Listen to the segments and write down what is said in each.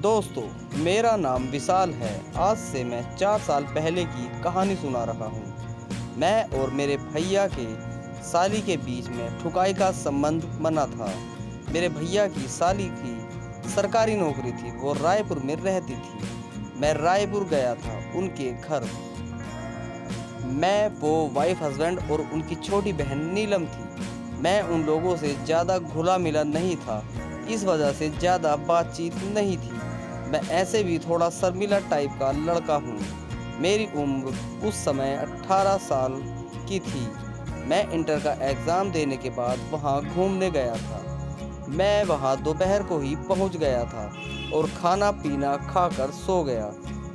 दोस्तों, मेरा नाम विशाल है। आज से मैं 4 साल पहले की कहानी सुना रहा हूँ। मैं और मेरे भैया के साली के बीच में ठुकाई का संबंध बना था। मेरे भैया की साली की सरकारी नौकरी थी, वो रायपुर में रहती थी। मैं रायपुर गया था उनके घर। मैं, वो, वाइफ, हस्बैंड और उनकी छोटी बहन नीलम थी। मैं उन लोगों से ज़्यादा घुला मिला नहीं था, इस वजह से ज़्यादा बातचीत नहीं थी। मैं ऐसे भी थोड़ा शर्मीला टाइप का लड़का हूँ। मेरी उम्र उस समय 18 साल की थी। मैं इंटर का एग्ज़ाम देने के बाद वहाँ घूमने गया था। मैं वहाँ दोपहर को ही पहुँच गया था और खाना पीना खाकर सो गया।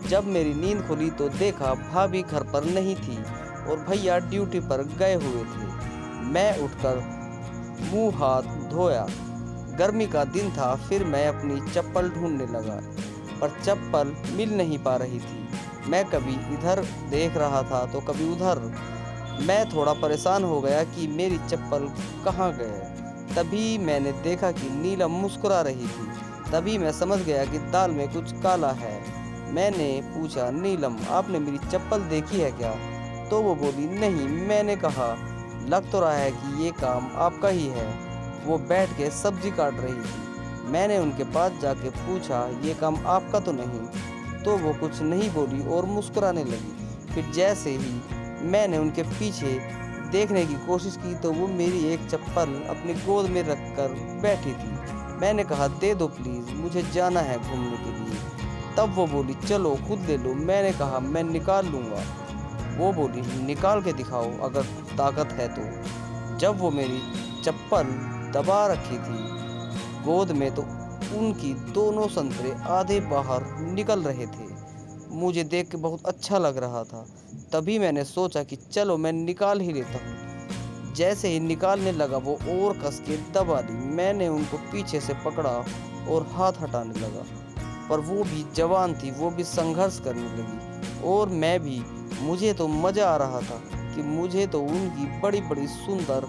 जब मेरी नींद खुली तो देखा भाभी घर पर नहीं थी और भैया ड्यूटी पर गए हुए थे। मैं उठकर मुंह हाथ धोया। गर्मी का दिन था। फिर मैं अपनी चप्पल ढूंढने लगा, पर चप्पल मिल नहीं पा रही थी। मैं कभी इधर देख रहा था तो कभी उधर। मैं थोड़ा परेशान हो गया कि मेरी चप्पल कहाँ गए। तभी मैंने देखा कि नीलम मुस्कुरा रही थी। तभी मैं समझ गया कि दाल में कुछ काला है। मैंने पूछा, नीलम, आपने मेरी चप्पल देखी है क्या? तो वो बोली, नहीं। मैंने कहा, लग तो रहा है कि ये काम आपका ही है। वो बैठ के सब्जी काट रही थी। मैंने उनके पास जाके पूछा, ये काम आपका तो नहीं? तो वो कुछ नहीं बोली और मुस्कुराने लगी। फिर जैसे ही मैंने उनके पीछे देखने की कोशिश की तो वो मेरी एक चप्पल अपनी गोद में रखकर बैठी थी। मैंने कहा, दे दो प्लीज़, मुझे जाना है घूमने के लिए। तब वो बोली, चलो खुद ले लो। मैंने कहा, मैं निकाल लूँगा। वो बोली, निकाल के दिखाओ अगर ताकत है तो। जब वो मेरी चप्पल दबा रखी थी गोद में तो उनकी दोनों संतरे आधे बाहर निकल रहे थे। मुझे देख के बहुत अच्छा लग रहा था। तभी मैंने सोचा कि चलो मैं निकाल ही लेता हूँ। जैसे ही निकालने लगा वो और कस के दबा ली। मैंने उनको पीछे से पकड़ा और हाथ हटाने लगा, पर वो भी जवान थी, वो भी संघर्ष करने लगी और मैं भी। मुझे तो मज़ा आ रहा था कि मुझे तो उनकी बड़ी बड़ी सुंदर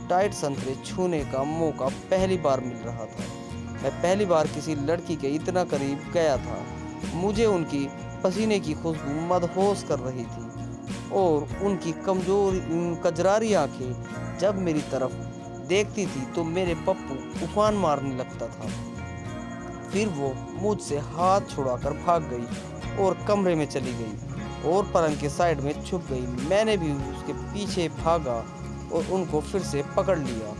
टाइट संतरे छूने का मौका पहली बार मिल रहा था। मैं पहली बार किसी लड़की के इतना करीब गया था। मुझे उनकी पसीने की खुशबू मदहोश कर रही थी और उनकी कमज़ोर कजरारी आंखें जब मेरी तरफ देखती थी तो मेरे पप्पू उफान मारने लगता था। फिर वो मुझसे हाथ छुड़ाकर भाग गई और कमरे में चली गई और पलंग के साइड में छुप गई। मैंने भी उसके पीछे भागा और उनको फिर से पकड़ लिया।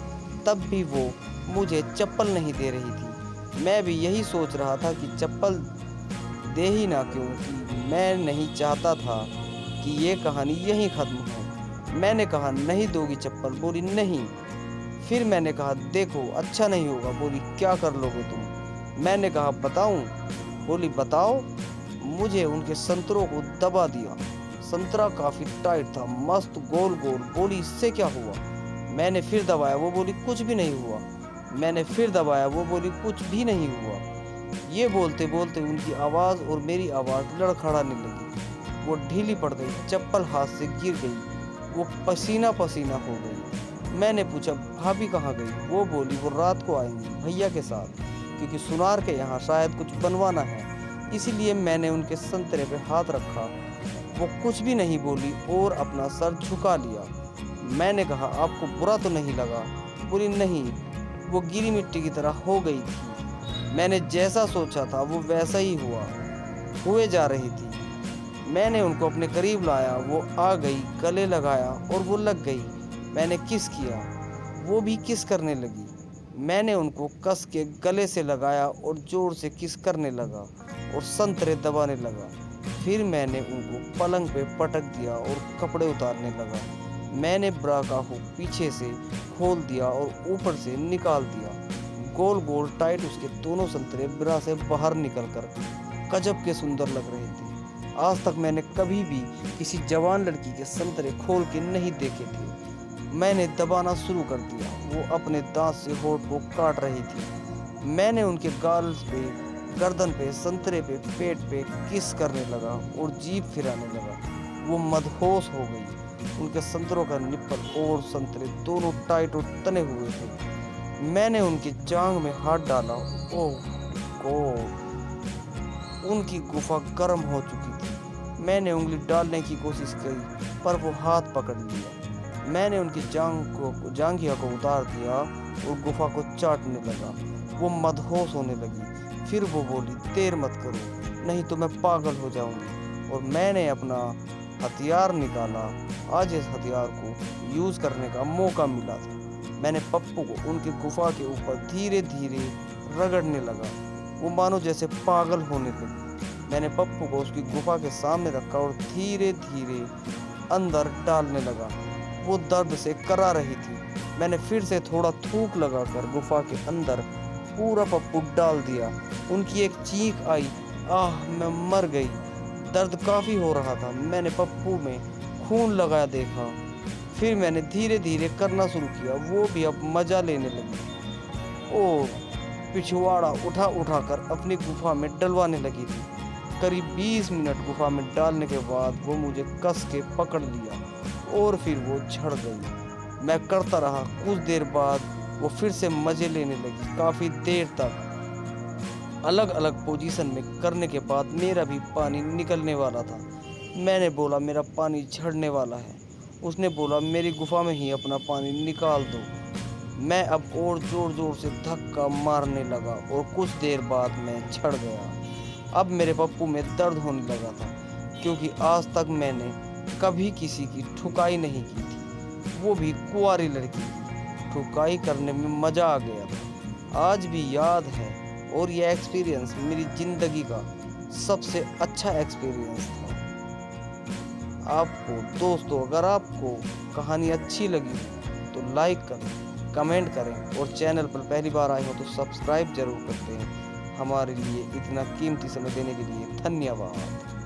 तब भी वो मुझे चप्पल नहीं दे रही थी। मैं भी यही सोच रहा था कि चप्पल दे ही ना, क्योंकि मैं नहीं चाहता था कि ये कहानी यहीं ख़त्म हो। मैंने कहा, नहीं दोगी चप्पल? बोली, नहीं। फिर मैंने कहा, देखो अच्छा नहीं होगा। बोली, क्या कर लोगे तुम? मैंने कहा, बताऊं? बोली, बताओ। मुझे उनके संतरों को दबा दिया। संतरा काफ़ी टाइट था, मस्त गोल गोल। बोली, इससे क्या हुआ? मैंने फिर दबाया। वो बोली, कुछ भी नहीं हुआ। मैंने फिर दबाया। वो बोली, कुछ भी नहीं हुआ। ये बोलते बोलते उनकी आवाज़ और मेरी आवाज़ लड़खड़ाने लगी। वो ढीली पड़ गई, चप्पल हाथ से गिर गई। वो पसीना पसीना हो गई। मैंने पूछा, भाभी कहाँ गई? वो बोली, वो रात को आएंगी भैया के साथ, क्योंकि सुनार के यहाँ शायद कुछ बनवाना है। इसीलिए मैंने उनके संतरे पे हाथ रखा। वो कुछ भी नहीं बोली और अपना सर झुका लिया। मैंने कहा, आपको बुरा तो नहीं लगा? बोली, नहीं। वो गिरी मिट्टी की तरह हो गई थी। मैंने जैसा सोचा था वो वैसा ही हुए जा रही थी। मैंने उनको अपने करीब लाया, वो आ गई, गले लगाया और वो लग गई। मैंने किस किया, वो भी किस करने लगी। मैंने उनको कस के गले से लगाया और ज़ोर से किस करने लगा और संतरे दबाने लगा। फिर मैंने उनको पलंग पे पटक दिया और कपड़े उतारने लगा। मैंने ब्रा का हुक पीछे से खोल दिया और ऊपर से निकाल दिया। गोल गोल टाइट उसके दोनों संतरे ब्रा से बाहर निकलकर गजब के सुंदर लग रहे थे। आज तक मैंने कभी भी किसी जवान लड़की के संतरे खोल के नहीं देखे थे। मैंने दबाना शुरू कर दिया। वो अपने दांत से होठ को काट रही थी। मैंने उनके गाल पे, गर्दन पे, संतरे पे, पेट पे किस करने लगा और जीभ फिराने लगा। वो मदहोश हो गई। उनके संतरों का निप्पल और संतरे दोनों टाइट और तने हुए थे। मैंने उनकी जांघ में हाथ डाला। ओह गॉड! उनकी गुफा गर्म हो चुकी थी। मैंने उंगली डालने की कोशिश की पर वो हाथ पकड़ लिया। मैंने उनकी जांघिया को उतार दिया और गुफा को चाटने लगा। वो मदहोश होने लगी। फिर वो बोली, देर मत करो, नहीं तो मैं पागल हो जाऊंगी। और मैंने अपना हथियार निकाला। आज इस हथियार को यूज़ करने का मौका मिला था। मैंने पप्पू को उनकी गुफा के ऊपर धीरे धीरे रगड़ने लगा। वो मानो जैसे पागल होने लगी। मैंने पप्पू को उसकी गुफा के सामने रखा और धीरे धीरे अंदर डालने लगा। वो दर्द से करा रही थी। मैंने फिर से थोड़ा थूक लगाकर गुफा के अंदर पूरा पप्पू डाल दिया। उनकी एक चीख आई, आह मैं मर गई। दर्द काफ़ी हो रहा था। मैंने पप्पू में खून लगाया देखा। फिर मैंने धीरे धीरे करना शुरू किया। वो भी अब मज़ा लेने लगी और पिछवाड़ा उठा उठा कर अपनी गुफा में डलवाने लगी थी। करीब 20 मिनट गुफा में डालने के बाद वो मुझे कस के पकड़ लिया और फिर वो झड़ गई। मैं करता रहा। कुछ देर बाद वो फिर से मज़े लेने लगी। काफ़ी देर तक अलग अलग पोजीशन में करने के बाद मेरा भी पानी निकलने वाला था। मैंने बोला, मेरा पानी झड़ने वाला है। उसने बोला, मेरी गुफा में ही अपना पानी निकाल दो। मैं अब और ज़ोर ज़ोर से धक्का मारने लगा और कुछ देर बाद मैं झड़ गया। अब मेरे पप्पू में दर्द होने लगा था क्योंकि आज तक मैंने कभी किसी की ठुकाई नहीं की थी, वो भी कुंवारी लड़की की। ठुकाई करने में मज़ा आ गया था। आज भी याद है और यह एक्सपीरियंस मेरी ज़िंदगी का सबसे अच्छा एक्सपीरियंस था। आपको दोस्तों, अगर आपको कहानी अच्छी लगी तो लाइक करें, कमेंट करें और चैनल पर पहली बार आए हो तो सब्सक्राइब जरूर करते हैं। हमारे लिए इतना कीमती समय देने के लिए धन्यवाद।